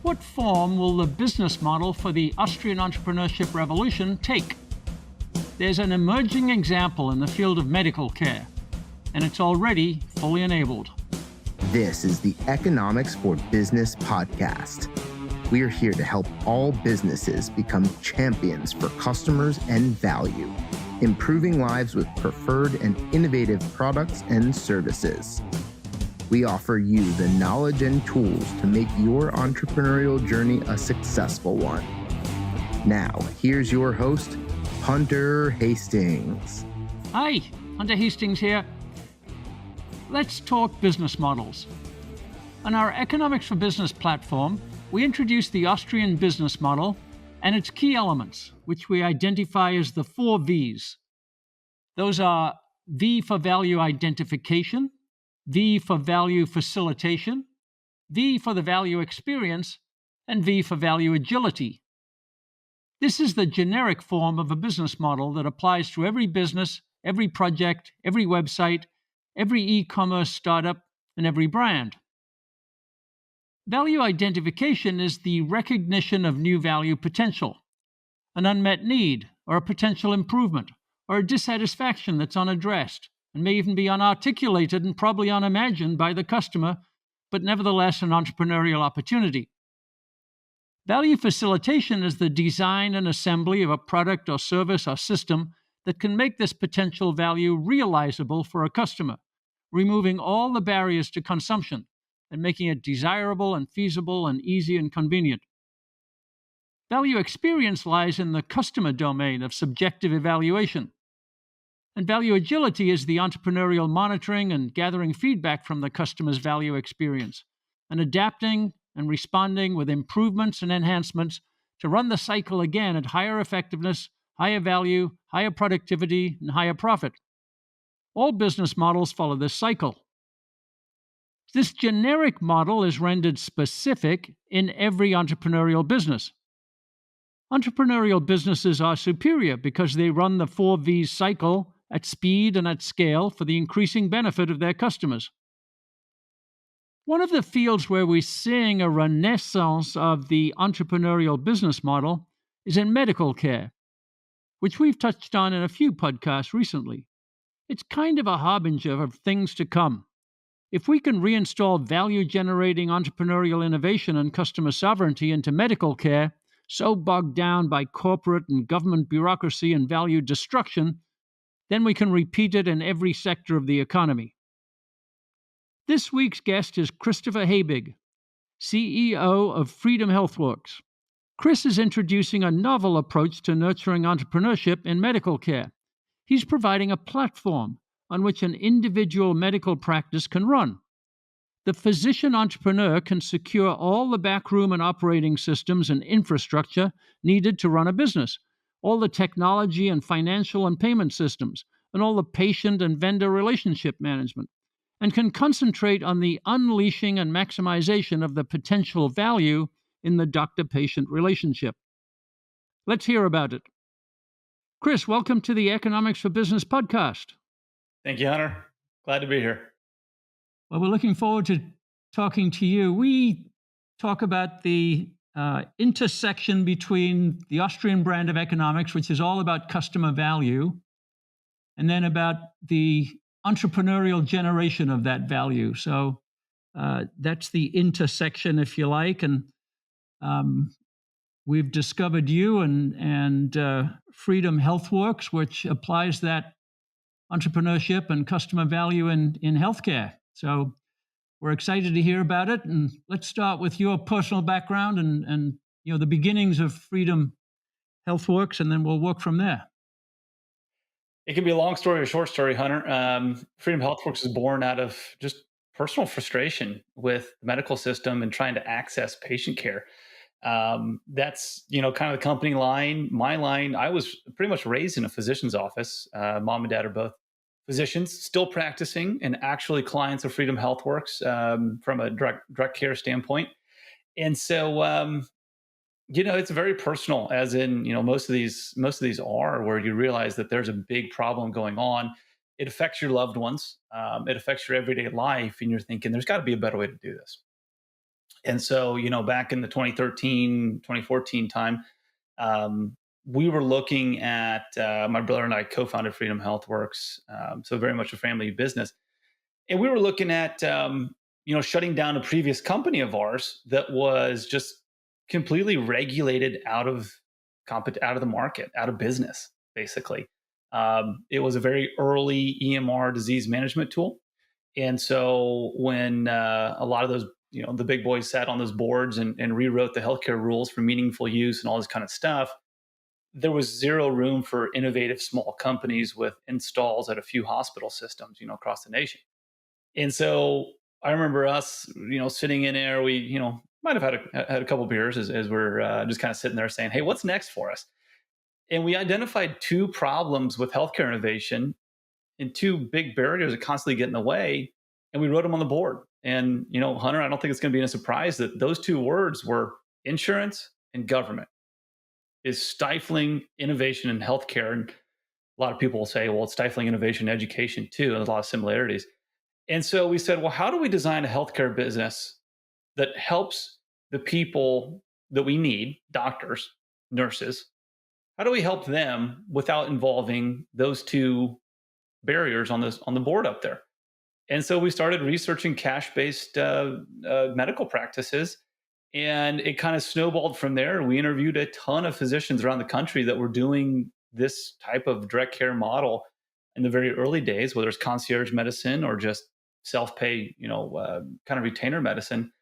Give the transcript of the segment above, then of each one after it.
What form will the business model for the Austrian entrepreneurship revolution take? There's an emerging example in the field of medical care, and it's already fully enabled. This is the Economics for Business podcast. We are here to help all businesses become champions for customers and value, improving lives with preferred and innovative products and services. We offer you the knowledge and tools to make your entrepreneurial journey a successful one. Now, here's your host, Hunter Hastings. Hi, Hunter Hastings here. Let's talk business models. On our Economics for Business platform, we introduce the Austrian business model and its key elements, which we identify as the 4 V's. Those are V for value identification, V for value facilitation, V for the value experience, and V for value agility. This is the generic form of a business model that applies to every business, every project, every website, every e-commerce startup, and every brand. Value identification is the recognition of new value potential, an unmet need, or a potential improvement, or a dissatisfaction that's unaddressed, and may even be unarticulated and probably unimagined by the customer, but nevertheless an entrepreneurial opportunity. Value facilitation is the design and assembly of a product or service or system that can make this potential value realizable for a customer, removing all the barriers to consumption and making it desirable and feasible and easy and convenient. Value experience lies in the customer domain of subjective evaluation. And value agility is the entrepreneurial monitoring and gathering feedback from the customer's value experience and adapting and responding with improvements and enhancements to run the cycle again at higher effectiveness, higher value, higher productivity, and higher profit. All business models follow this cycle. This generic model is rendered specific in every entrepreneurial business. Entrepreneurial businesses are superior because they run the 4 V's cycle at speed and at scale for the increasing benefit of their customers. One of the fields where we're seeing a renaissance of the entrepreneurial business model is in medical care, which we've touched on in a few podcasts recently. It's kind of a harbinger of things to come. If we can reinstall value-generating entrepreneurial innovation and customer sovereignty into medical care, so bogged down by corporate and government bureaucracy and value destruction, then we can repeat it in every sector of the economy. This week's guest is Christopher Habig, CEO of Freedom Healthworks. Chris is introducing a novel approach to nurturing entrepreneurship in medical care. He's providing a platform on which an individual medical practice can run. The physician entrepreneur can secure all the backroom and operating systems and infrastructure needed to run a business, all the technology and financial and payment systems, and all the patient and vendor relationship management, and can concentrate on the unleashing and maximization of the potential value in the doctor-patient relationship. Let's hear about it. Chris, welcome to the Economics for Business podcast. Thank you, Hunter. Glad to be here. Well, we're looking forward to talking to you. We talk about the intersection between the Austrian brand of economics, which is all about customer value, and then about the entrepreneurial generation of that value. So that's the intersection, if you like. And we've discovered you and Freedom Healthworks, which applies that entrepreneurship and customer value in healthcare. So we're excited to hear about it. And let's start with your personal background and the beginnings of Freedom Healthworks, and then we'll work from there. It can be a long story or a short story, Hunter. Freedom Healthworks is born out of just personal frustration with the medical system and trying to access patient care. That's, kind of the company line. My line, I was pretty much raised in a physician's office. Mom and dad are both physicians, still practicing and actually clients of Freedom Healthworks from a direct care standpoint. And so, it's very personal, as in, most of these are where you realize that there's a big problem going on. It affects your loved ones. It affects your everyday life. And you're thinking there's got to be a better way to do this. And so, back in the 2013, 2014 time, we were looking at, my brother and I co-founded Freedom Healthworks, so very much a family business. And we were looking at, shutting down a previous company of ours that was just completely regulated out of the market, out of business, basically. It was a very early EMR disease management tool. And so when a lot of those, the big boys sat on those boards and rewrote the healthcare rules for meaningful use and all this kind of stuff, there was zero room for innovative small companies with installs at a few hospital systems, across the nation. And so I remember us, sitting in there. We, might have had a couple beers as we're just kind of sitting there saying, "Hey, what's next for us?" And we identified two problems with healthcare innovation and two big barriers that constantly get in the way. And we wrote them on the board. And, Hunter, I don't think it's going to be a surprise that those two words were insurance and government is stifling innovation in healthcare. And a lot of people will say, well, it's stifling innovation in education too. And there's a lot of similarities. And so we said, well, how do we design a healthcare business that helps the people that we need, doctors, nurses? How do we help them without involving those two barriers on the board up there? And so we started researching cash-based medical practices, and it kind of snowballed from there. We interviewed a ton of physicians around the country that were doing this type of direct care model in the very early days, whether it's concierge medicine or just self-pay, kind of retainer medicine.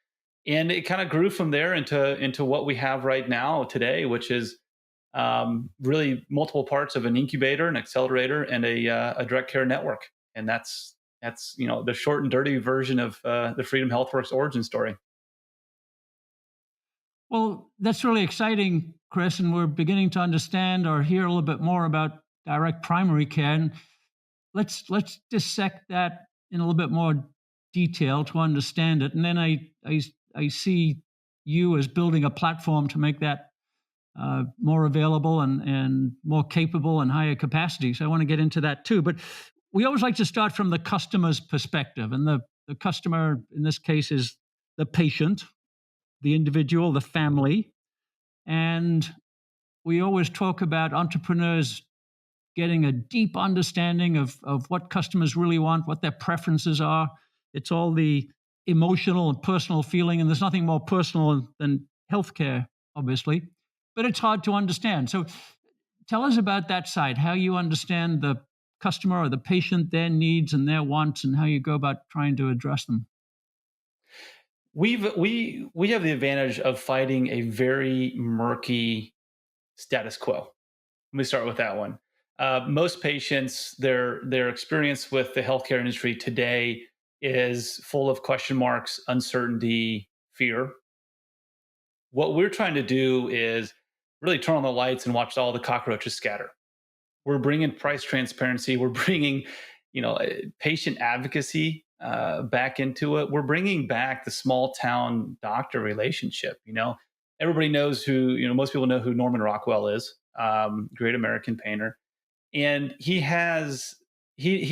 And it kind of grew from there into what we have right now today, which is really multiple parts of an incubator, an accelerator, and a direct care network. And that's the short and dirty version of the Freedom Healthworks origin story. Well, that's really exciting, Chris, and we're beginning to understand or hear a little bit more about direct primary care. And let's dissect that in a little bit more detail to understand it. And then I see you as building a platform to make that more available and more capable and higher capacity. So I want to get into that too. But we always like to start from the customer's perspective. And the customer in this case is the patient, the individual, the family. And we always talk about entrepreneurs getting a deep understanding of what customers really want, what their preferences are. It's all the emotional and personal feeling, and there's nothing more personal than healthcare, obviously, but it's hard to understand. So tell us about that side, how you understand the customer or the patient, their needs and their wants, and how you go about trying to address them. We have the advantage of fighting a very murky status quo. Let me start with that one. Most patients, their experience with the healthcare industry today is full of question marks, uncertainty, fear. What we're trying to do is really turn on the lights and watch all the cockroaches scatter. We're bringing price transparency. We're bringing, patient advocacy back into it. We're bringing back the small town doctor relationship. Everybody knows who. Most people know who Norman Rockwell is. Great American painter, and he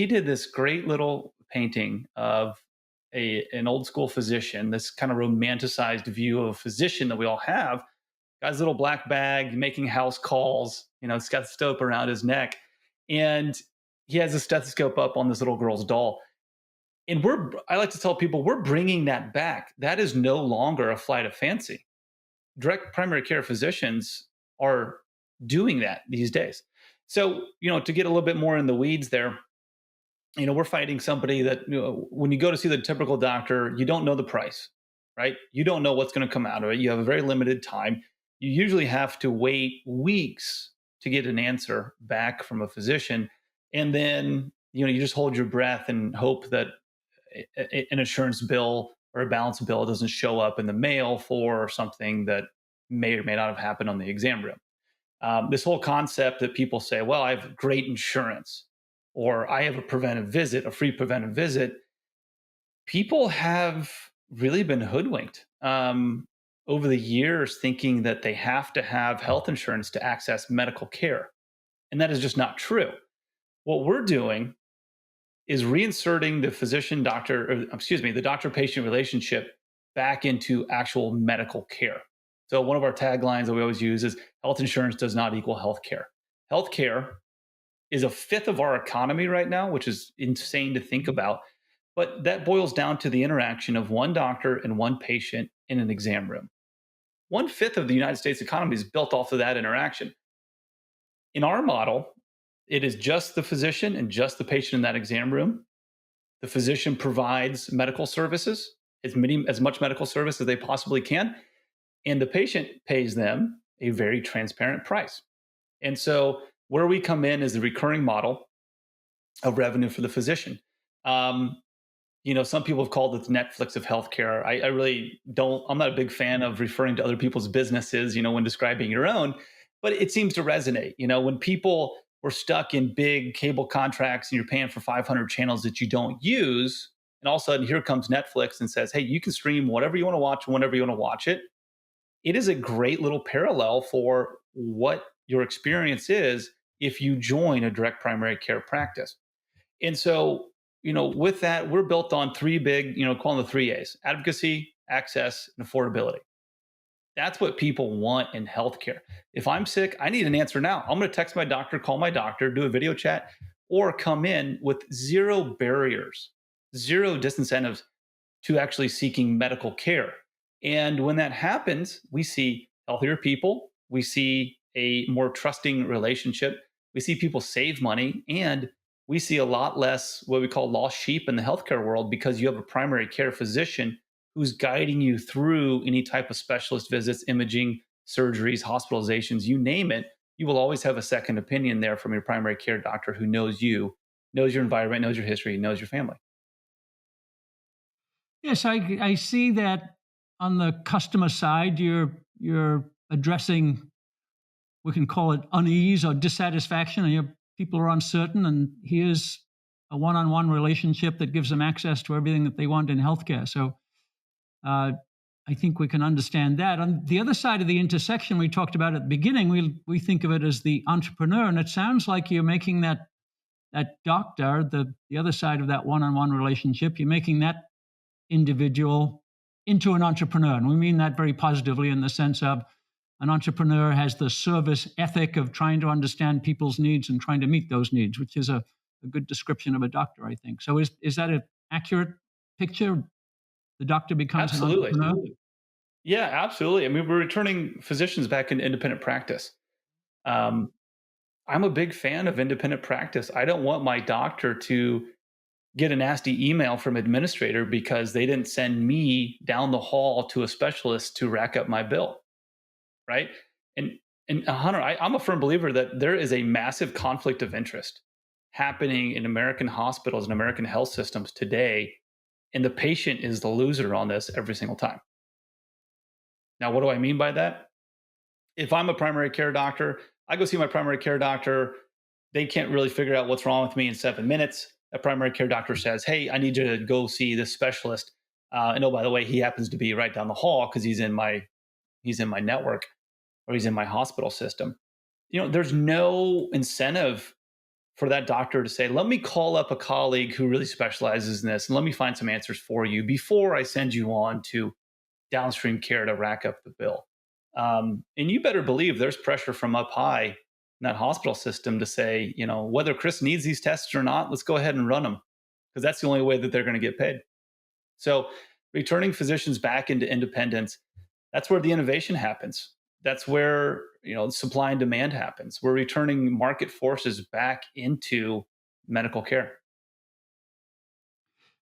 did this great little painting of an old school physician. This kind of romanticized view of a physician that we all have. Got his little black bag, making house calls. Stethoscope around his neck, and he has a stethoscope up on this little girl's doll. And I like to tell people, we're bringing that back. That is no longer a flight of fancy. Direct primary care physicians are doing that these days. So, to get a little bit more in the weeds there, we're fighting somebody that, when you go to see the typical doctor, you don't know the price, right? You don't know what's going to come out of it. You have a very limited time. You usually have to wait weeks to get an answer back from a physician. And then, you just hold your breath and hope that an insurance bill or a balance bill doesn't show up in the mail for something that may or may not have happened on the exam room. This whole concept that people say, well, I have great insurance, or I have a free preventive visit. People have really been hoodwinked over the years, thinking that they have to have health insurance to access medical care. And that is just not true. What we're doing is reinserting the the doctor-patient relationship back into actual medical care. So one of our taglines that we always use is health insurance does not equal healthcare. Healthcare is a fifth of our economy right now, which is insane to think about. But that boils down to the interaction of one doctor and one patient in an exam room. One fifth of the United States economy is built off of that interaction. In our model, it is just the physician and just the patient in that exam room. The physician provides medical services, as much medical service as they possibly can, and the patient pays them a very transparent price. And so, where we come in is the recurring model of revenue for the physician. Um, some people have called it the Netflix of healthcare. I really don't. I'm not a big fan of referring to other people's businesses, when describing your own. But it seems to resonate. When people were stuck in big cable contracts and you're paying for 500 channels that you don't use, and all of a sudden here comes Netflix and says, "Hey, you can stream whatever you want to watch whenever you want to watch it." It is a great little parallel for what your experience is if you join a direct primary care practice. And so, with that, we're built on three big, call them the three A's: advocacy, access, and affordability. That's what people want in healthcare. If I'm sick, I need an answer now. I'm going to text my doctor, call my doctor, do a video chat, or come in with zero barriers, zero disincentives to actually seeking medical care. And when that happens, we see healthier people, we see a more trusting relationship, we see people save money, and we see a lot less what we call lost sheep in the healthcare world, because you have a primary care physician who's guiding you through any type of specialist visits, imaging, surgeries, hospitalizations, you name it. You will always have a second opinion there from your primary care doctor who knows you, knows your environment, knows your history, knows your family. Yes, I see that on the customer side, you're addressing, we can call it unease or dissatisfaction, and people are uncertain, and here's a one-on-one relationship that gives them access to everything that they want in healthcare. So I think we can understand that. On the other side of the intersection we talked about at the beginning, we think of it as the entrepreneur, and it sounds like you're making that doctor, the other side of that one-on-one relationship, you're making that individual into an entrepreneur. And we mean that very positively, in the sense of an entrepreneur has the service ethic of trying to understand people's needs and trying to meet those needs, which is a good description of a doctor, I think. So is that an accurate picture? The doctor becomes Absolutely. an entrepreneur? Yeah, absolutely. I mean, we're returning physicians back into independent practice. Um, I'm a big fan of independent practice. I don't want my doctor to get a nasty email from administrator because they didn't send me down the hall to a specialist to rack up my bill, right? And Hunter, I'm a firm believer that there is a massive conflict of interest happening in American hospitals and American health systems today, and the patient is the loser on this every single time. Now, what do I mean by that? If I'm a primary care doctor, I go see my primary care doctor. They can't really figure out what's wrong with me in 7 minutes. A primary care doctor says, "Hey, I need you to go see this specialist." And oh, by the way, he happens to be right down the hall because he's in my network, or he's in my hospital system. There's no incentive for that doctor to say, "Let me call up a colleague who really specializes in this, and let me find some answers for you before I send you on to downstream care to rack up the bill." And you better believe there's pressure from up high in that hospital system to say, whether Chris needs these tests or not, let's go ahead and run them, because that's the only way that they're going to get paid. So returning physicians back into independence, that's where the innovation happens. That's where supply and demand happens. We're returning market forces back into medical care.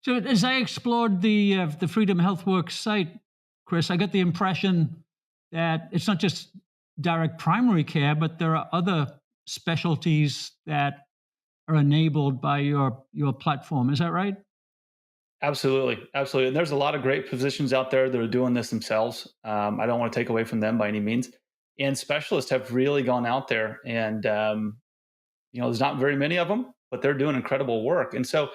So as I explored the Freedom Healthworks site, Chris, I got the impression that it's not just direct primary care, but there are other specialties that are enabled by your platform. Is that right? Absolutely. Absolutely. And there's a lot of great physicians out there that are doing this themselves. I don't want to take away from them by any means. And specialists have really gone out there, and, there's not very many of them, but they're doing incredible work. And so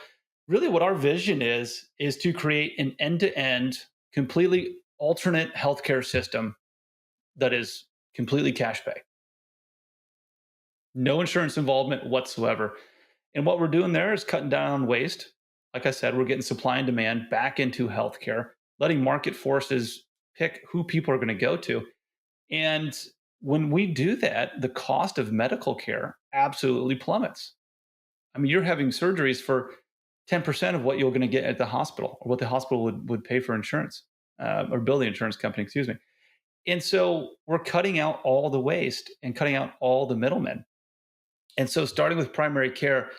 really what our vision is to create an end-to-end, completely alternate healthcare system that is completely cash pay. No insurance involvement whatsoever. And what we're doing there is cutting down on waste. Like I said, we're getting supply and demand back into healthcare. letting market forces pick who people are going to go to. And when we do that, the cost of medical care absolutely plummets. I mean, you're having surgeries for 10% of what you're going to get at the hospital or what the hospital would pay for insurance or bill the insurance company, excuse me. And so we're cutting out all the waste and cutting out all the middlemen. And so starting with primary care,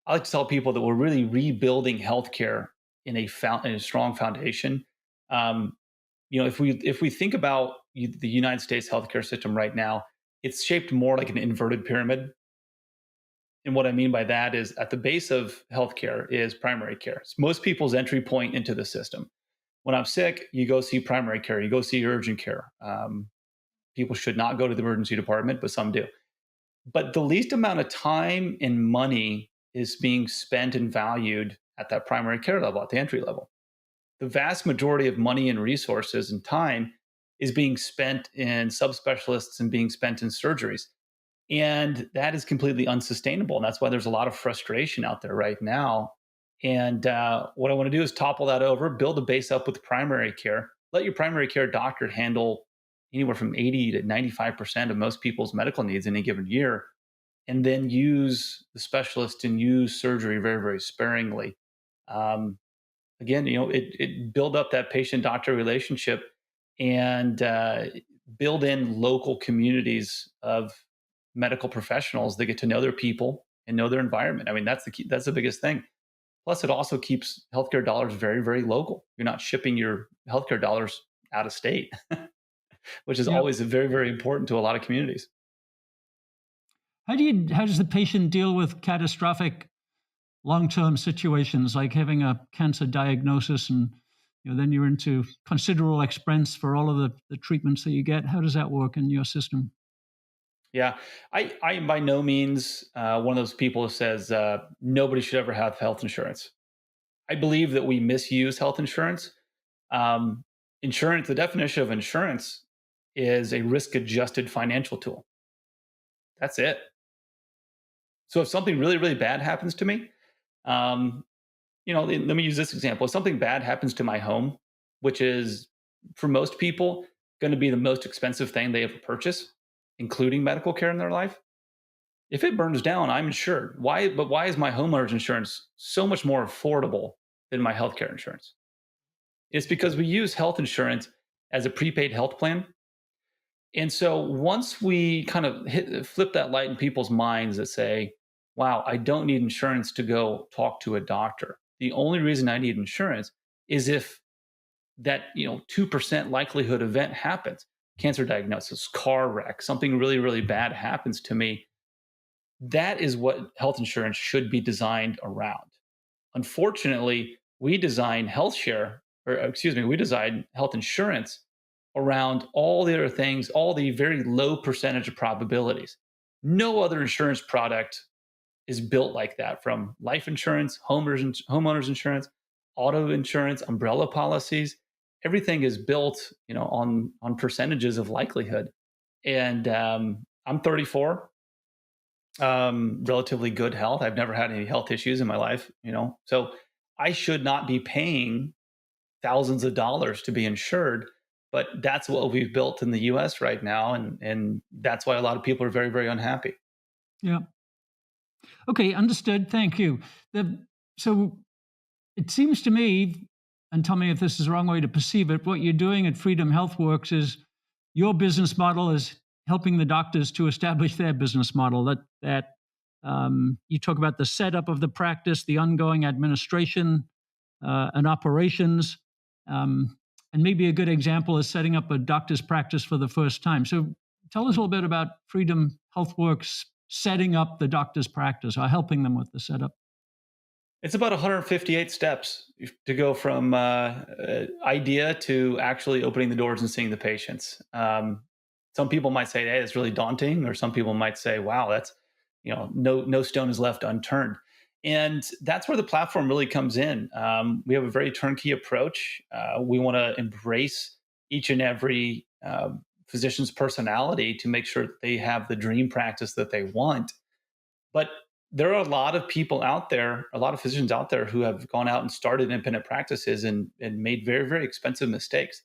I like to tell people that we're really rebuilding healthcare in a strong foundation. Um, if we think about the United States healthcare system right now, it's shaped more like an inverted pyramid. And what I mean by that is at the base of healthcare is primary care. It's most people's entry point into the system. When I'm sick, you go see primary care, you go see urgent care. People should not go to the emergency department, but some do. But the least amount of time and money is being spent and valued at that primary care level, at the entry level. The vast majority of money and resources and time is being spent in subspecialists and being spent in surgeries. And that is completely unsustainable. And that's why there's a lot of frustration out there right now. And what I want to do is topple that over, build a base up with primary care, let your primary care doctor handle anywhere from 80 to 95% of most people's medical needs in a given year, and then use the specialist and use surgery very, very sparingly. Um, Again, it build up that patient doctor relationship and build in local communities of medical professionals that get to know their people and know their environment. I mean, that's the key, that's the biggest thing. Plus, it also keeps healthcare dollars very, very local. You're not shipping your healthcare dollars out of state, which is Yep. always very, very important to a lot of communities. How does the patient deal with catastrophic long-term situations like having a cancer diagnosis and then you're into considerable expense for all of the treatments that you get? How does that work in your system? Yeah, I am by no means one of those people who says nobody should ever have health insurance. I believe that we misuse health insurance. Um, Insurance, the definition of insurance is a risk adjusted financial tool. That's it. So if something really, really bad happens to me, um, let me use this example. If something bad happens to my home, which is for most people going to be the most expensive thing they ever purchase, including medical care in their life. If it burns down, I'm insured. Why? But why is my homeowner's insurance so much more affordable than my healthcare insurance? It's because we use health insurance as a prepaid health plan. And so once we kind of flip that light in people's minds that say, wow, I don't need insurance to go talk to a doctor. The only reason I need insurance is if that 2% likelihood event happens, cancer diagnosis, car wreck, something really, really bad happens to me. That is what health insurance should be designed around. Unfortunately, we design we design health insurance around all the other things, all the very low percentage of probabilities. No other insurance product is built like that, from life insurance, homeowners insurance, auto insurance, umbrella policies. Everything is built, on percentages of likelihood. And I'm 34, relatively good health. I've never had any health issues in my life, so I should not be paying thousands of dollars to be insured. But that's what we've built in the US right now. And that's why a lot of people are very, very unhappy. Yeah. Okay, understood. Thank you. So it seems to me, and tell me if this is the wrong way to perceive it, what you're doing at Freedom Healthworks is your business model is helping the doctors to establish their business model. That you talk about the setup of the practice, the ongoing administration and operations, and maybe a good example is setting up a doctor's practice for the first time. So tell us a little bit about Freedom Healthworks setting up the doctor's practice or helping them with the setup. It's about 158 steps to go from idea to actually opening the doors and seeing the patients. Some people might say, "Hey, it's really daunting," or some people might say, "Wow, that's no stone is left unturned." And that's where the platform really comes in. We have a very turnkey approach. We want to embrace each and every physician's personality to make sure that they have the dream practice that they want. But there are a lot of people out there, a lot of physicians out there who have gone out and started independent practices and made very, very expensive mistakes.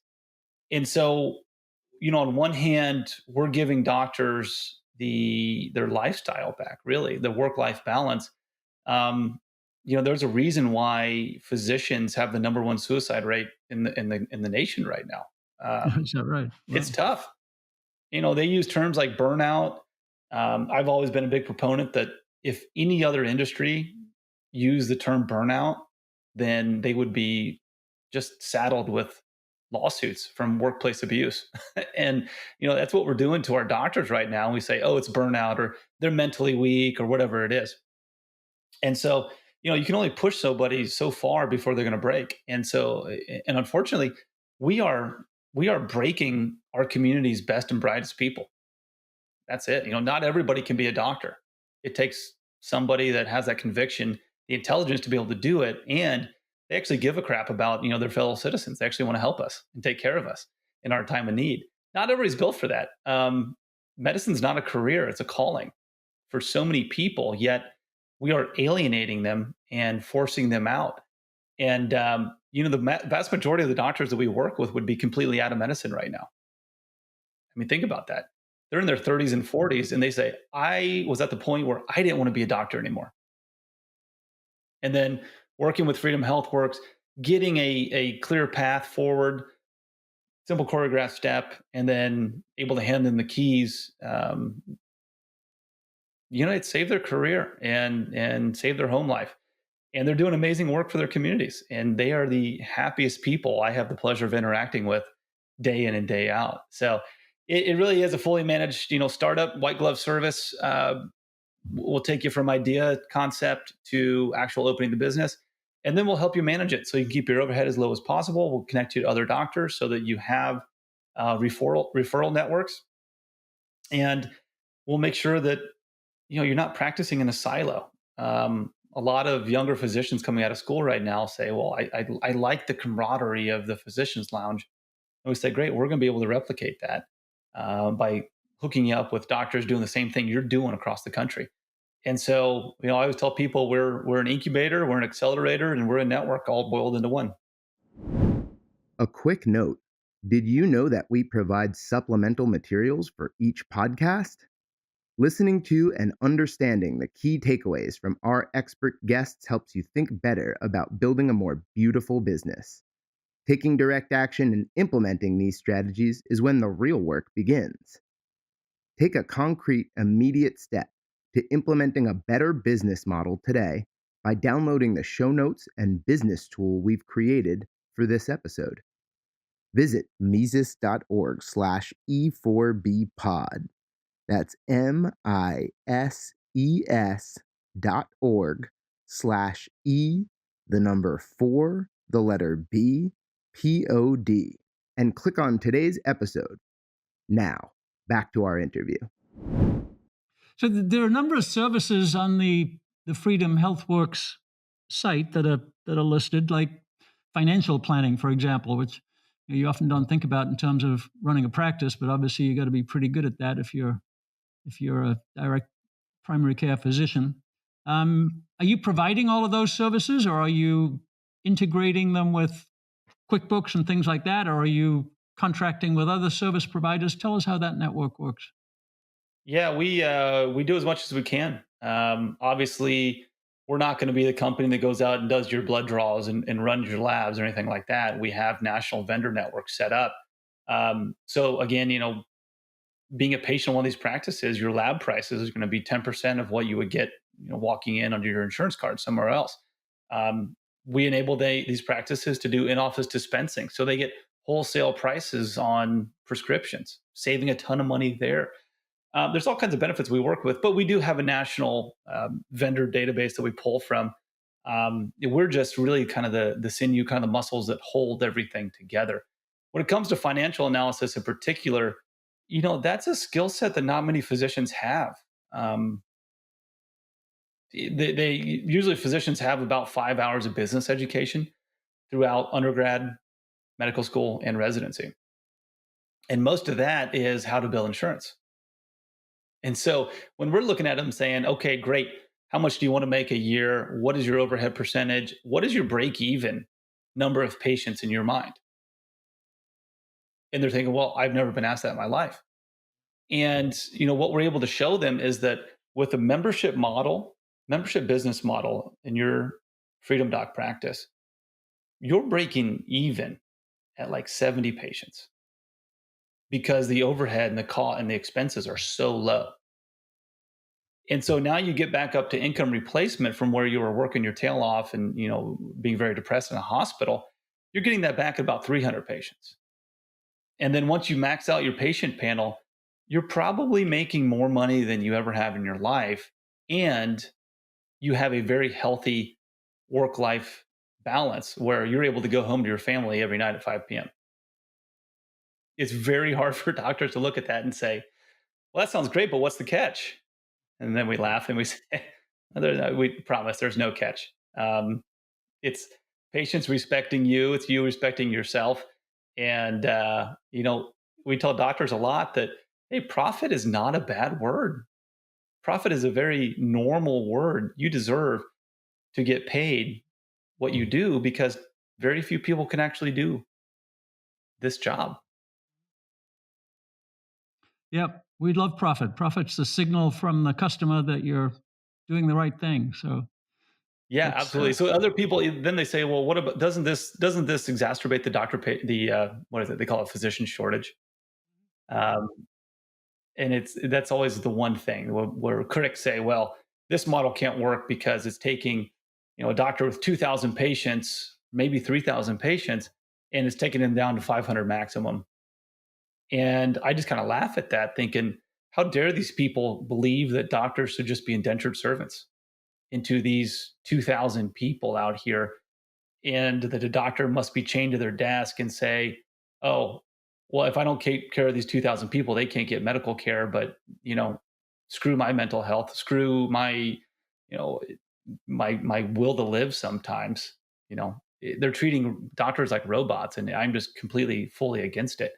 And so, on one hand, we're giving doctors their lifestyle back, really, the work-life balance. Um, there's a reason why physicians have the number one suicide rate in the nation right now. Is that right? It's Wow. tough. They use terms like burnout. I've always been a big proponent that if any other industry used the term burnout, then they would be just saddled with lawsuits from workplace abuse. And, that's what we're doing to our doctors right now. We say, oh, it's burnout or they're mentally weak or whatever it is. And so, you can only push somebody so far before they're going to break. And so, and unfortunately, we are we are breaking our community's best and brightest people. That's it. Not everybody can be a doctor. It takes somebody that has that conviction, the intelligence to be able to do it, and they actually give a crap about their fellow citizens. They actually want to help us and take care of us in our time of need. Not everybody's built for that. Medicine's not a career; it's a calling for so many people. Yet we are alienating them and forcing them out. And the vast majority of the doctors that we work with would be completely out of medicine right now. I mean, think about that. They're in their 30s and 40s, and they say, I was at the point where I didn't want to be a doctor anymore. And then working with Freedom Healthworks, getting a clear path forward, simple choreographed step, and then able to hand them the keys, it saved their career and saved their home life. And they're doing amazing work for their communities. And they are the happiest people I have the pleasure of interacting with day in and day out. So it really is a fully managed, startup white glove service. We'll take you from idea concept to actual opening the business, and then we'll help you manage it so you can keep your overhead as low as possible. We'll connect you to other doctors so that you have referral networks, and we'll make sure that you're not practicing in a silo. A lot of younger physicians coming out of school right now say, "Well, I like the camaraderie of the physicians' lounge." And we say, great, we're going to be able to replicate that by hooking you up with doctors doing the same thing you're doing across the country. And so, I always tell people we're an incubator, we're an accelerator, and we're a network all boiled into one. A quick note. Did you know that we provide supplemental materials for each podcast? Listening to and understanding the key takeaways from our expert guests helps you think better about building a more beautiful business. Taking direct action and implementing these strategies is when the real work begins. Take a concrete, immediate step to implementing a better business model today by downloading the show notes and business tool we've created for this episode. Visit Mises.org/E4Bpod. That's MISES.org/E, the number 4, the letter B, POD, and click on today's episode. Now, back to our interview. So there are a number of services on the Freedom Healthworks site that are listed, like financial planning, for example, which you often don't think about in terms of running a practice, but obviously you got to be pretty good at that if you're a direct primary care physician. Are you providing all of those services, or are you integrating them with QuickBooks and things like that, or are you contracting with other service providers? Tell us how that network works. Yeah, we do as much as we can. Obviously, we're not going to be the company that goes out and does your blood draws and runs your labs or anything like that. We have national vendor networks set up. So again, being a patient in one of these practices, your lab prices is going to be 10% of what you would get, walking in under your insurance card somewhere else. We enable these practices to do in-office dispensing, so they get wholesale prices on prescriptions, saving a ton of money there. There's all kinds of benefits we work with, but we do have a national vendor database that we pull from. We're just really kind of the sinew, kind of the muscles that hold everything together. When it comes to financial analysis in particular, that's a skill set that not many physicians have. They usually physicians have about 5 hours of business education throughout undergrad, medical school, and residency. And most of that is how to bill insurance. And so when we're looking at them saying, okay, great, How much do you want to make a year? What is your overhead percentage? What is your break even number of patients in your mind? And they're thinking, well, I've never been asked that in my life. And what we're able to show them is that with a membership business model in your Freedom Doc practice, you're breaking even at like 70 patients because the overhead and the cost and the expenses are so low. And so now you get back up to income replacement from where you were working your tail off and being very depressed in a hospital. You're getting that back at about 300 patients. And then once you max out your patient panel, you're probably making more money than you ever have in your life. And you have a very healthy work-life balance where you're able to go home to your family every night at 5 p.m. It's very hard for doctors to look at that and say, well, that sounds great, but what's the catch? And then we laugh and we say, we promise there's no catch. It's patients respecting you. It's you respecting yourself. And, we tell doctors a lot that, hey, profit is not a bad word. Profit is a very normal word. You deserve to get paid what you do because very few people can actually do this job. Yep, we love profit. Profit's the signal from the customer that you're doing the right thing. So Yeah, it's absolutely. So other people then they say, well, what about doesn't this exacerbate the what is it? They call it physician shortage. Um, and that's always the one thing where critics say, well, this model can't work because it's taking a doctor with 2,000 patients, maybe 3,000 patients, and it's taking them down to 500 maximum. And I just kind of laugh at that, thinking, how dare these people believe that doctors should just be indentured servants into these 2,000 people out here, and that a doctor must be chained to their desk and say, oh, well, if I don't take care of these 2,000 people, they can't get medical care. But, screw my mental health, screw my, my will to live sometimes. They're treating doctors like robots, and I'm just completely, fully against it.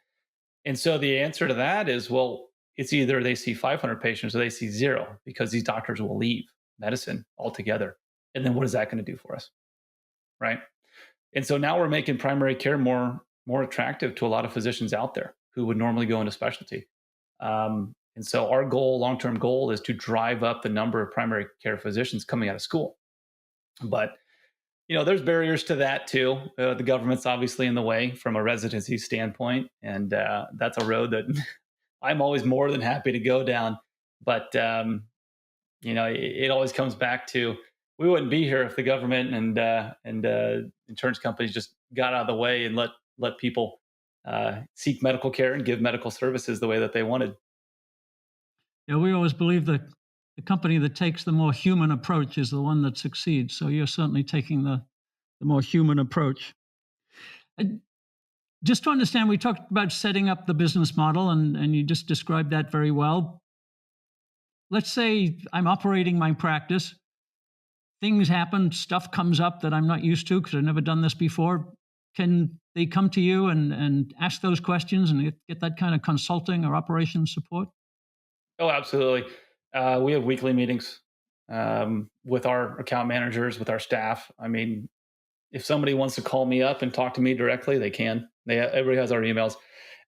And so the answer to that is, well, it's either they see 500 patients or they see zero because these doctors will leave medicine altogether. And then what is that going to do for us? Right. And so now we're making primary care more attractive to a lot of physicians out there who would normally go into specialty. And so our long-term goal is to drive up the number of primary care physicians coming out of school. But there's barriers to that too. The government's obviously in the way from a residency standpoint, and that's a road that I'm always more than happy to go down. But it always comes back to, we wouldn't be here if the government and insurance companies just got out of the way and let people seek medical care and give medical services the way that they wanted. Yeah, we always believe that the company that takes the more human approach is the one that succeeds. So you're certainly taking the more human approach. And just to understand, we talked about setting up the business model, and you just described that very well. Let's say I'm operating my practice. Things happen, stuff comes up that I'm not used to because I've never done this before. Can they come to you and ask those questions and get that kind of consulting or operations support? Oh, absolutely. We have weekly meetings with our account managers, with our staff. I mean, if somebody wants to call me up and talk to me directly, they can. Everybody has our emails.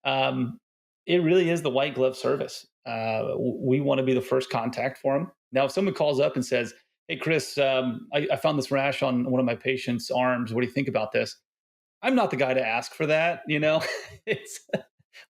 It really is the white glove service. We want to be the first contact for them. Now, if someone calls up and says, hey, Chris, I found this rash on one of my patient's arms. What do you think about this? I'm not the guy to ask for that.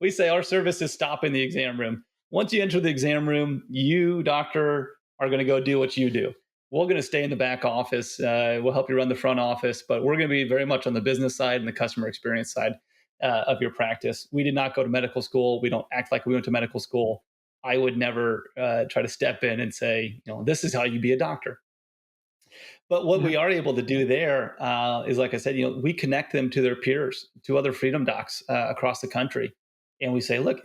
We say our service is stop in the exam room. Once you enter the exam room, you, doctor, are going to go do what you do. We're going to stay in the back office. We'll help you run the front office, but we're going to be very much on the business side and the customer experience side of your practice. We did not go to medical school. We don't act like we went to medical school. I would never try to step in and say, this is how you be a doctor. But what we are able to do there is, like I said, we connect them to their peers, to other Freedom Docs across the country. And we say, look,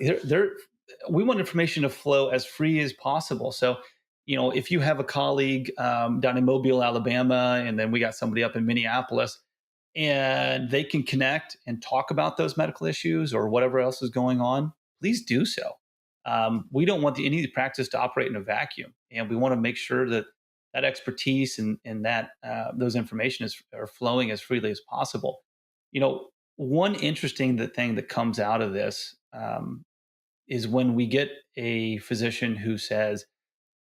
we want information to flow as free as possible. So, if you have a colleague down in Mobile, Alabama, and then we got somebody up in Minneapolis, and they can connect and talk about those medical issues or whatever else is going on, please do so. We don't want any practice to operate in a vacuum. And we want to make sure that that expertise and that those information are flowing as freely as possible. One interesting thing that comes out of this is when we get a physician who says,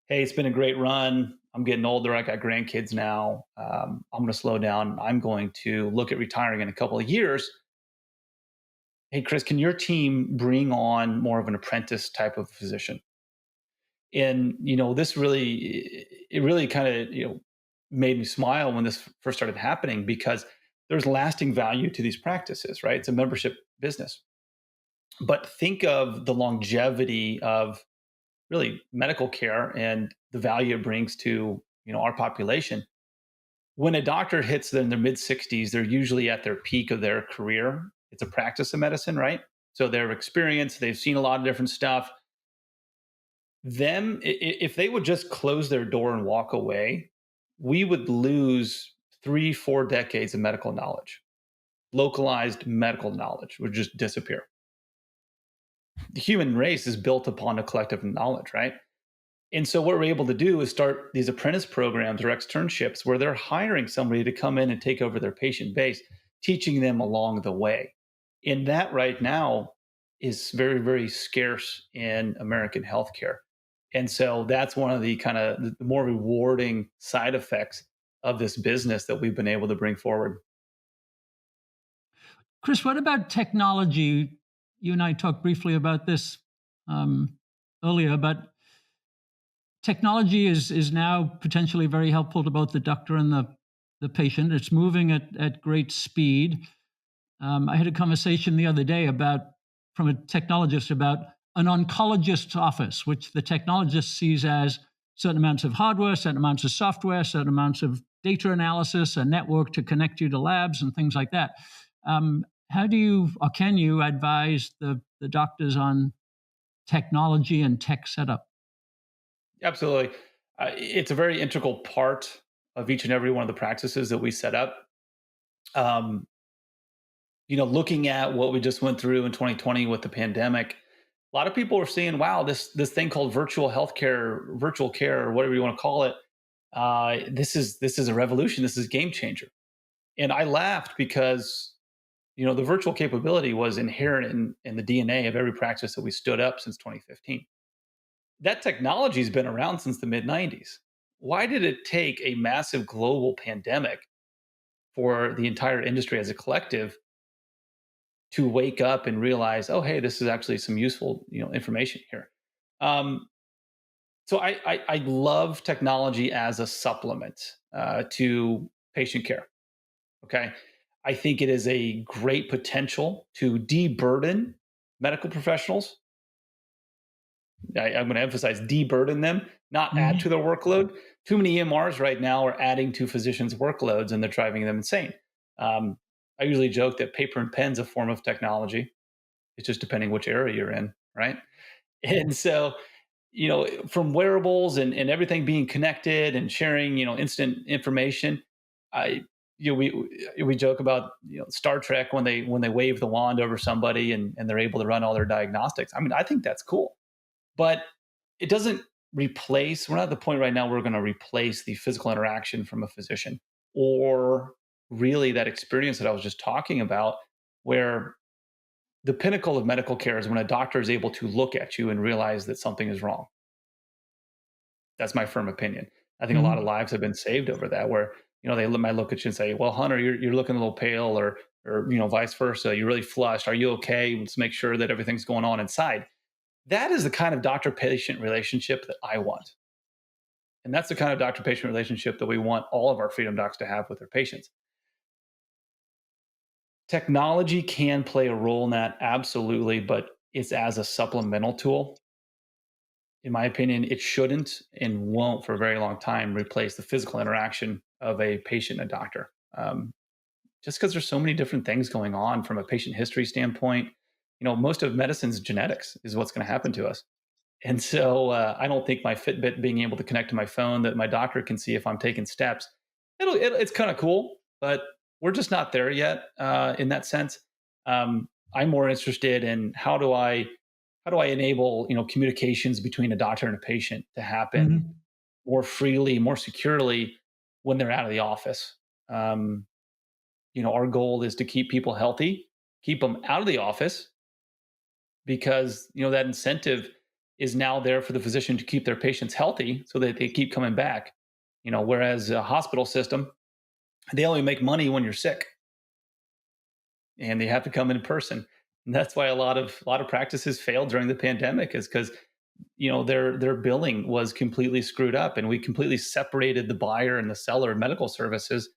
"Hey, it's been a great run. I'm getting older. I got grandkids now. I'm going to slow down. I'm going to look at retiring in a couple of years. Hey, Chris, can your team bring on more of an apprentice type of physician?" And this really kind of made me smile when this first started happening, because there's lasting value to these practices, right? It's a membership business. But think of the longevity of really medical care and the value it brings to our population. When a doctor hits in their mid 60s, they're usually at their peak of their career. It's a practice of medicine, right? So they're experienced, they've seen a lot of different stuff. If they would just close their door and walk away, we would lose 3-4 decades of medical knowledge. Localized medical knowledge would just disappear. The human race is built upon a collective knowledge, right? And so what we're able to do is start these apprentice programs or externships where they're hiring somebody to come in and take over their patient base, teaching them along the way. And that right now is very, very scarce in American healthcare. And so that's one of the kind of the more rewarding side effects of this business that we've been able to bring forward. Chris, what about technology? You and I talked briefly about this earlier, but technology is now potentially very helpful to both the doctor and the patient. It's moving at great speed. I had a conversation the other day from a technologist about an oncologist's office, which the technologist sees as certain amounts of hardware, certain amounts of software, certain amounts of data analysis, a network to connect you to labs and things like that. How do you, or can you, advise the doctors on technology and tech setup? Absolutely. It's a very integral part of each and every one of the practices that we set up. Looking at what we just went through in 2020 with the pandemic, a lot of people are seeing, wow, this thing called virtual healthcare, virtual care, or whatever you want to call it. This is a revolution. This is a game changer. And I laughed because the virtual capability was inherent in the DNA of every practice that we stood up since 2015. That technology has been around since the mid 90s. Why did it take a massive global pandemic for the entire industry as a collective to wake up and realize, oh, hey, this is actually some useful information here? So I love technology as a supplement to patient care. Okay. I think it is a great potential to deburden medical professionals. I'm going to emphasize deburden them, not add to their workload. Too many EMRs right now are adding to physicians' workloads, and they're driving them insane. I usually joke that paper and pen's a form of technology. It's just depending which area you're in, right? And so, from wearables and everything being connected and sharing, instant information, we joke about Star Trek when they wave the wand over somebody and they're able to run all their diagnostics. I mean, I think that's cool. But it doesn't replace, we're not at the point right now where we're going to replace the physical interaction from a physician, or really that experience that I was just talking about, where the pinnacle of medical care is when a doctor is able to look at you and realize that something is wrong. That's my firm opinion. I think a lot of lives have been saved over that, where they might look at you and say, "Well, Hunter, you're looking a little pale," or vice versa. "You're really flushed. Are you okay? Let's make sure that everything's going on inside." That is the kind of doctor-patient relationship that I want. And that's the kind of doctor-patient relationship that we want all of our Freedom Docs to have with their patients. Technology can play a role in that, absolutely, but it's as a supplemental tool. In my opinion, it shouldn't and won't for a very long time replace the physical interaction of a patient and a doctor. Just because there's so many different things going on from a patient history standpoint. Most of medicine's genetics is what's going to happen to us. And so I don't think my Fitbit being able to connect to my phone that my doctor can see if I'm taking steps, it's kind of cool, but we're just not there yet in that sense. I'm more interested in how do I enable communications between a doctor and a patient to happen more freely, more securely when they're out of the office. Um, our goal is to keep people healthy, keep them out of the office, because that incentive is now there for the physician to keep their patients healthy so that they keep coming back. Whereas a hospital system, they only make money when you're sick, and they have to come in person. And that's why a lot of practices failed during the pandemic, is because their billing was completely screwed up, and we completely separated the buyer and the seller of medical services,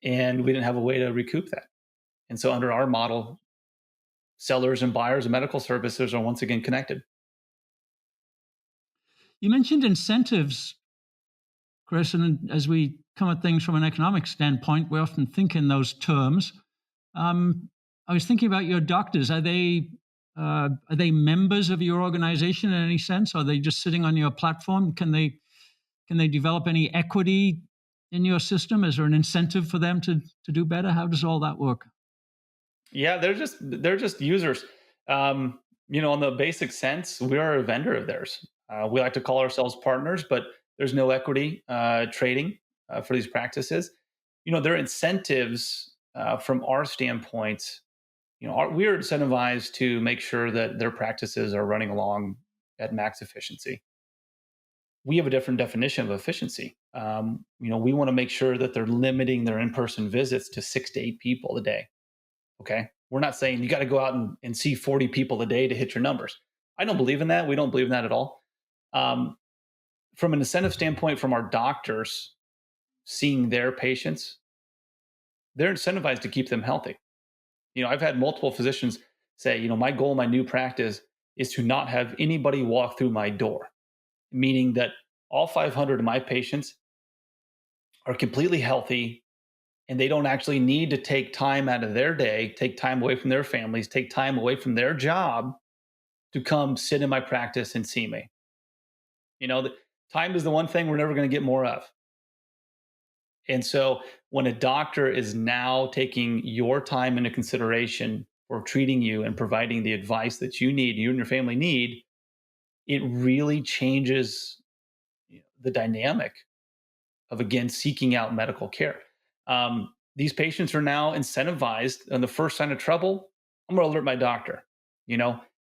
and we didn't have a way to recoup that. And so under our model, sellers and buyers of medical services are once again connected. You mentioned incentives, Chris, and as we come at things from an economic standpoint, we often think in those terms. I was thinking about your doctors. Are they members of your organization in any sense? Are they just sitting on your platform? Can they develop any equity in your system? Is there an incentive for them to do better? How does all that work? Yeah, they're just users. In the basic sense, we are a vendor of theirs. We like to call ourselves partners, but there's no equity trading for these practices. Their incentives from our standpoint. We are incentivized to make sure that their practices are running along at max efficiency. We have a different definition of efficiency. We want to make sure that they're limiting their in-person visits to 6 to 8 people a day. Okay. We're not saying you got to go out and see 40 people a day to hit your numbers. I don't believe in that. We don't believe in that at all. From an incentive standpoint, from our doctors seeing their patients, they're incentivized to keep them healthy. I've had multiple physicians say, my goal in my new practice is to not have anybody walk through my door, meaning that all 500 of my patients are completely healthy, and they don't actually need to take time out of their day, take time away from their families, take time away from their job to come sit in my practice and see me. The time is the one thing we're never going to get more of. And so when a doctor is now taking your time into consideration for treating you and providing the advice that you need, you and your family need, it really changes the dynamic of, again, seeking out medical care. These patients are now incentivized. On the first sign of trouble, I'm going to alert my doctor.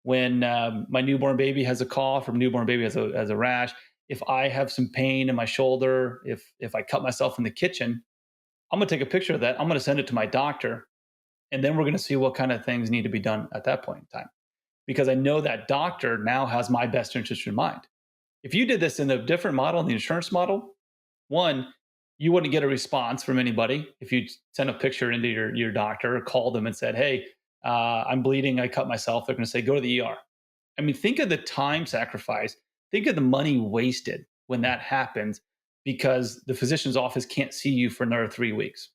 When my newborn baby has a cough, or newborn baby has a rash, if I have some pain in my shoulder, if I cut myself in the kitchen, I'm going to take a picture of that. I'm going to send it to my doctor, and then we're going to see what kind of things need to be done at that point in time, because I know that doctor now has my best interest in mind. If you did this in a different model, in the insurance model, one, you wouldn't get a response from anybody if you sent a picture into your doctor or called them and said, hey, I'm bleeding, I cut myself. They're going to say, go to the ER. I mean, think of the time sacrifice. Think of the money wasted when that happens, because the physician's office can't see you for another 3 weeks.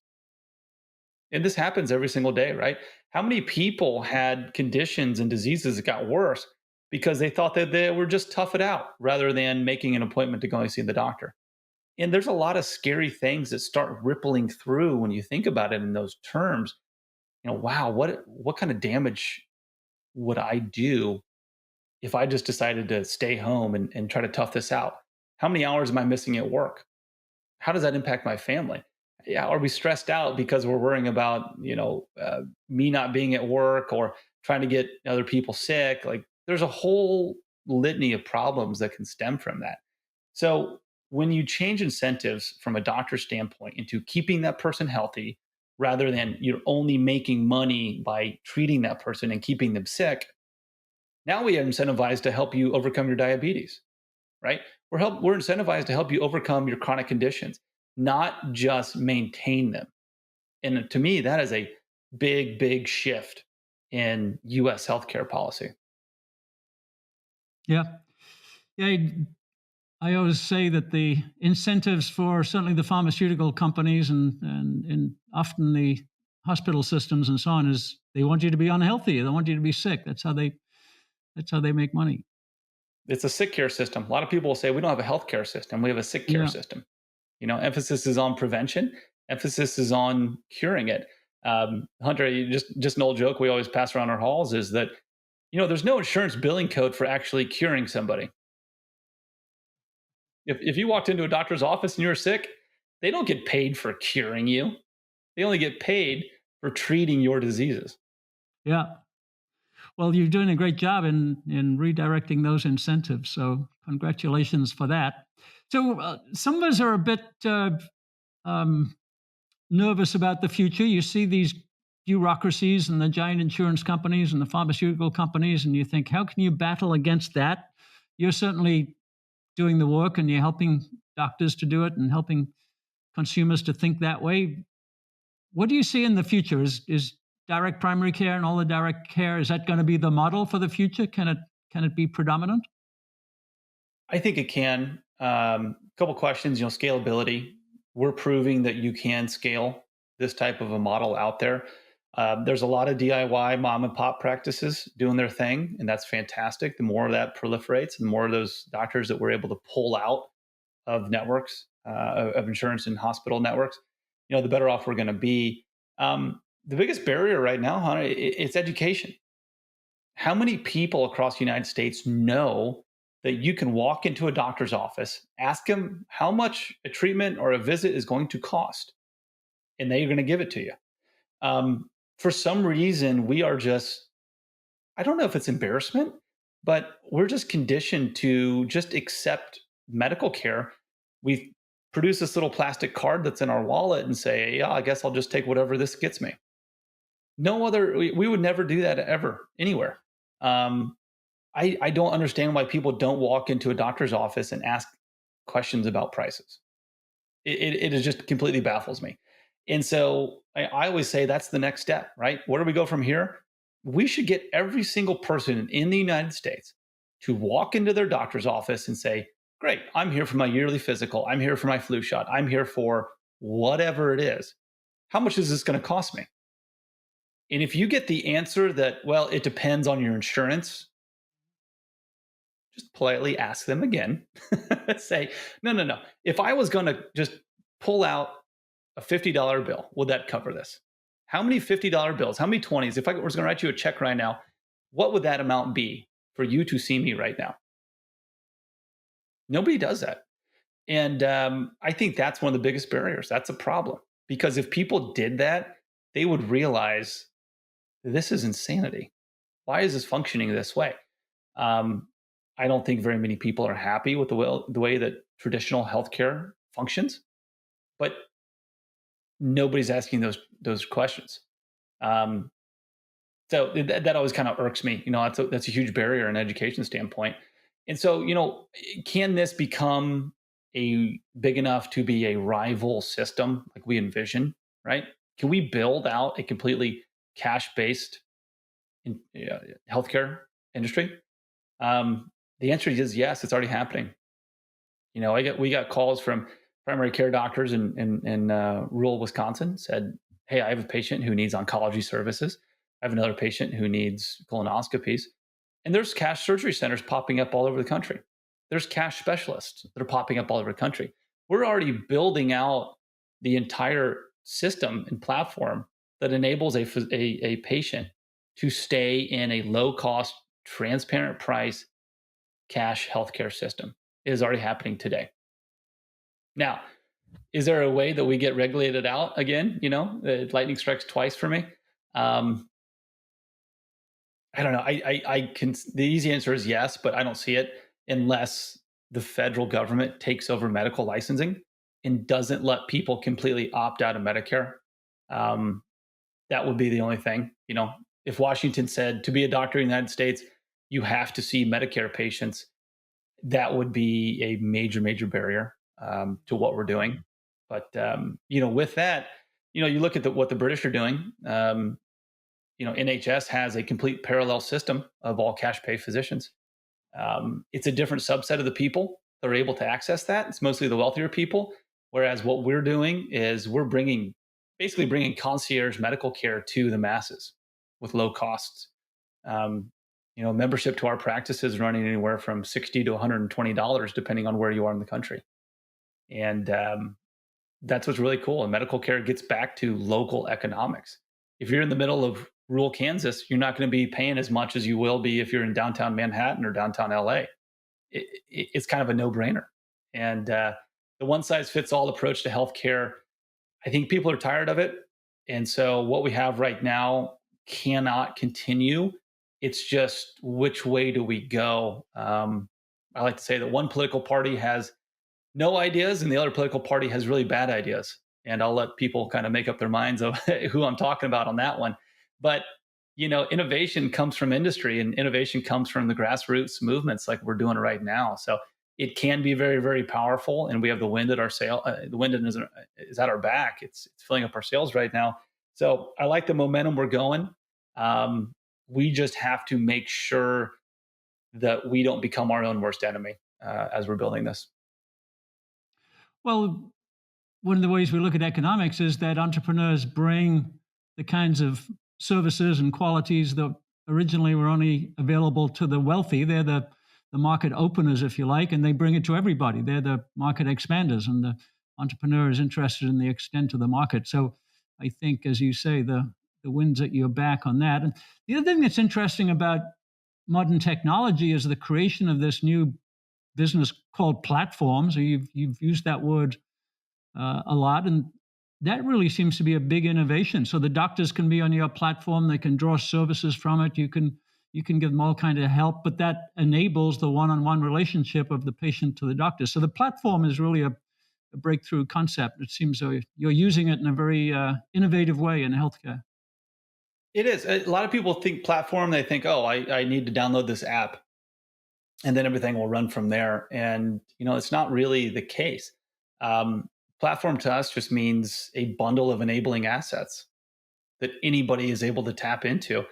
And this happens every single day, right? How many people had conditions and diseases that got worse because they thought that they were just tough it out rather than making an appointment to go and see the doctor? And there's a lot of scary things that start rippling through when you think about it in those terms. Wow, what kind of damage would I do if I just decided to stay home and try to tough this out? How many hours am I missing at work? How does that impact my family? Yeah, are we stressed out because we're worrying about me not being at work, or trying to get other people sick? Like, there's a whole litany of problems that can stem from that. So when you change incentives from a doctor's standpoint into keeping that person healthy, rather than you're only making money by treating that person and keeping them sick, now we are incentivized to help you overcome your diabetes, right? We're incentivized to help you overcome your chronic conditions, not just maintain them. And to me, that is a big, big shift in US healthcare policy. Yeah. Yeah. I always say that the incentives for certainly the pharmaceutical companies and often the hospital systems and so on is they want you to be unhealthy. They want you to be sick. That's how they make money. It's a sick care system. A lot of people will say we don't have a healthcare system. We have a sick care system. Emphasis is on prevention. Emphasis is on curing it. Hunter, just an old joke we always pass around our halls is that, there's no insurance billing code for actually curing somebody. If you walked into a doctor's office and you were sick, they don't get paid for curing you. They only get paid for treating your diseases. Yeah. Well, you're doing a great job in redirecting those incentives. So congratulations for that. So some of us are a bit um, nervous about the future. You see these bureaucracies and the giant insurance companies and the pharmaceutical companies, and you think, how can you battle against that? You're certainly doing the work and you're helping doctors to do it and helping consumers to think that way. What do you see in the future? Is direct primary care and all the direct care, is that going to be the model for the future? Can it be predominant? I think it can. Couple questions, scalability. We're proving that you can scale this type of a model out there. There's a lot of DIY mom and pop practices doing their thing, and that's fantastic. The more of that proliferates, the more of those doctors that we're able to pull out of networks, of insurance and hospital networks, the better off we're going to be. The biggest barrier right now, Hunter, it's education. How many people across the United States know that you can walk into a doctor's office, ask them how much a treatment or a visit is going to cost, and they're going to give it to you? For some reason, we are just, I don't know if it's embarrassment, but we're just conditioned to just accept medical care. We produce this little plastic card that's in our wallet and say, yeah, I guess I'll just take whatever this gets me. No other, we would never do that ever, anywhere. I don't understand why people don't walk into a doctor's office and ask questions about prices. It is just completely baffles me. And so I always say that's the next step, right? Where do we go from here? We should get every single person in the United States to walk into their doctor's office and say, great, I'm here for my yearly physical. I'm here for my flu shot. I'm here for whatever it is. How much is this going to cost me? And if you get the answer that, well, it depends on your insurance, just politely ask them again. Say, no. If I was going to just pull out a $50 bill, would that cover this? How many $50 bills? How many 20s? If I was going to write you a check right now, what would that amount be for you to see me right now? Nobody does that. And I think that's one of the biggest barriers. That's a problem. Because if people did that, they would realize this is insanity. Why is this functioning this way? I don't think very many people are happy with the way that traditional healthcare functions, but nobody's asking those questions. So that always kind of irks me. That's a huge barrier in an education standpoint. And so, can this become a big enough to be a rival system like we envision, right? Can we build out a completely cash-based healthcare industry? The answer is yes. It's already happening. We got calls from primary care doctors in rural Wisconsin. Said, "Hey, I have a patient who needs oncology services. I have another patient who needs colonoscopies." And there's cash surgery centers popping up all over the country. There's cash specialists that are popping up all over the country. We're already building out the entire system and platform that enables a patient to stay in a low-cost, transparent price cash healthcare system. It is already happening today. Now, is there a way that we get regulated out again? Lightning strikes twice for me. I don't know. The easy answer is yes, but I don't see it unless the federal government takes over medical licensing and doesn't let people completely opt out of Medicare. That would be the only thing. If Washington said to be a doctor in the United States, you have to see Medicare patients, that would be a major, major barrier to what we're doing. But with that, you look at what the British are doing. NHS has a complete parallel system of all cash pay physicians. It's a different subset of the people that are able to access that. It's mostly the wealthier people. Whereas what we're doing is we're basically bringing concierge medical care to the masses with low costs. Membership to our practice is running anywhere from $60 to $120, depending on where you are in the country. And that's what's really cool. And medical care gets back to local economics. If you're in the middle of rural Kansas, you're not going to be paying as much as you will be if you're in downtown Manhattan or downtown LA. It's kind of a no-brainer. And the one size fits all approach to healthcare, I think people are tired of it. And so what we have right now cannot continue. It's just which way do we go? I like to say that one political party has no ideas and the other political party has really bad ideas. And I'll let people kind of make up their minds of who I'm talking about on that one. But innovation comes from industry, and innovation comes from the grassroots movements like we're doing right now. So it can be very, very powerful, and we have the wind at our sail. The wind is at our back. It's filling up our sails right now. So I like the momentum we're going. We just have to make sure that we don't become our own worst enemy as we're building this. Well, one of the ways we look at economics is that entrepreneurs bring the kinds of services and qualities that originally were only available to the wealthy. They're the market openers, if you like, and they bring it to everybody. They're the market expanders, and the entrepreneur is interested in the extent of the market. So I think, as you say, the wind's at your back on that. And the other thing that's interesting about modern technology is the creation of this new business called platforms. You've used that word a lot, and that really seems to be a big innovation. So the doctors can be on your platform; they can draw services from it. You can give them all kind of help, but that enables the one-on-one relationship of the patient to the doctor. So the platform is really a breakthrough concept. It seems you're using it in a very innovative way in healthcare. It is. A lot of people think platform. They think, oh, I need to download this app, and then everything will run from there. And it's not really the case. Platform to us just means a bundle of enabling assets that anybody is able to tap into.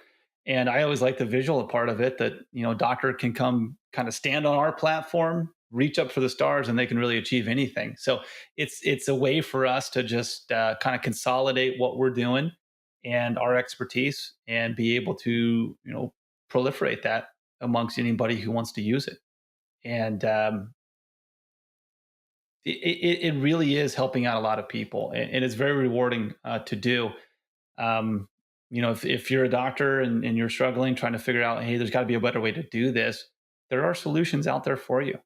And I always like the visual part of it that, a doctor can come kind of stand on our platform, reach up for the stars, and they can really achieve anything. So it's a way for us to just kind of consolidate what we're doing and our expertise and be able to, proliferate that amongst anybody who wants to use it. And it really is helping out a lot of people, and it's very rewarding to do. If you're a doctor and you're struggling, trying to figure out, hey, there's got to be a better way to do this, there are solutions out there for you.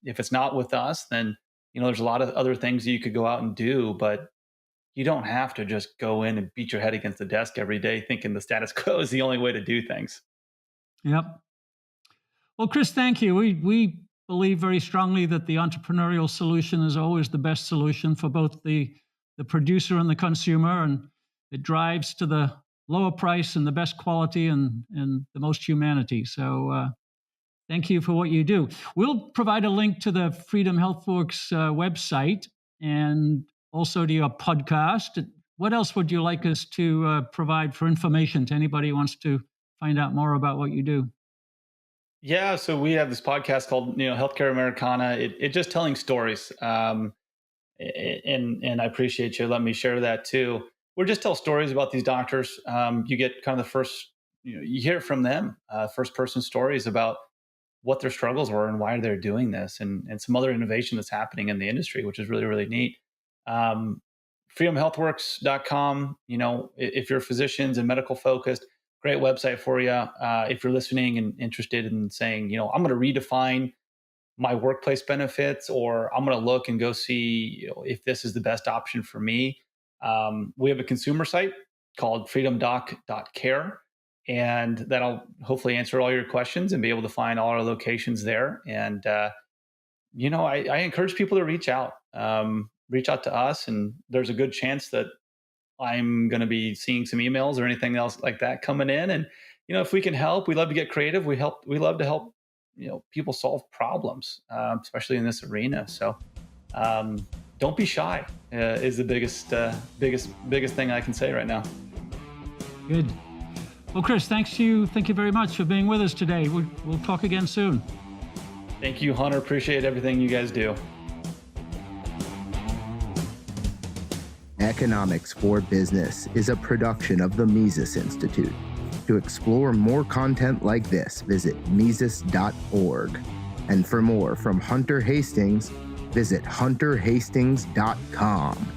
If it's not with us, then there's a lot of other things that you could go out and do, but you don't have to just go in and beat your head against the desk every day thinking the status quo is the only way to do things. Yep. Well, Chris, thank you. We believe very strongly that the entrepreneurial solution is always the best solution for both the producer and the consumer, and it drives to the lower price and the best quality and the most humanity. So thank you for what you do. We'll provide a link to the Freedom Healthworks website and also to your podcast. What else would you like us to provide for information to anybody who wants to find out more about what you do? Yeah, so we have this podcast called Healthcare Americana. It just telling stories, and I appreciate you letting me share that too. We're just tell stories about these doctors. You get kind of the first, you hear from them, first person stories about what their struggles were and why they're doing this, and some other innovation that's happening in the industry, which is really, really neat. freedomhealthworks.com. If you're physicians and medical focused, great website for you. If you're listening and interested in saying, I'm going to redefine my workplace benefits, or I'm going to look and go see if this is the best option for me. We have a consumer site called freedomdoc.care, and that'll hopefully answer all your questions and be able to find all our locations there. And, I encourage people to reach out to us, and there's a good chance that I'm going to be seeing some emails or anything else like that coming in. And, if we can help, we love to get creative. We love to help, people solve problems, especially in this arena. So, don't be shy is the biggest thing I can say right now. Good. Well, Chris, thank you very much for being with us today. We'll talk again soon. Thank you, Hunter. Appreciate everything you guys do. Economics for Business is a production of the Mises Institute. To explore more content like this, visit Mises.org. And for more from Hunter Hastings, visit hunterhastings.com.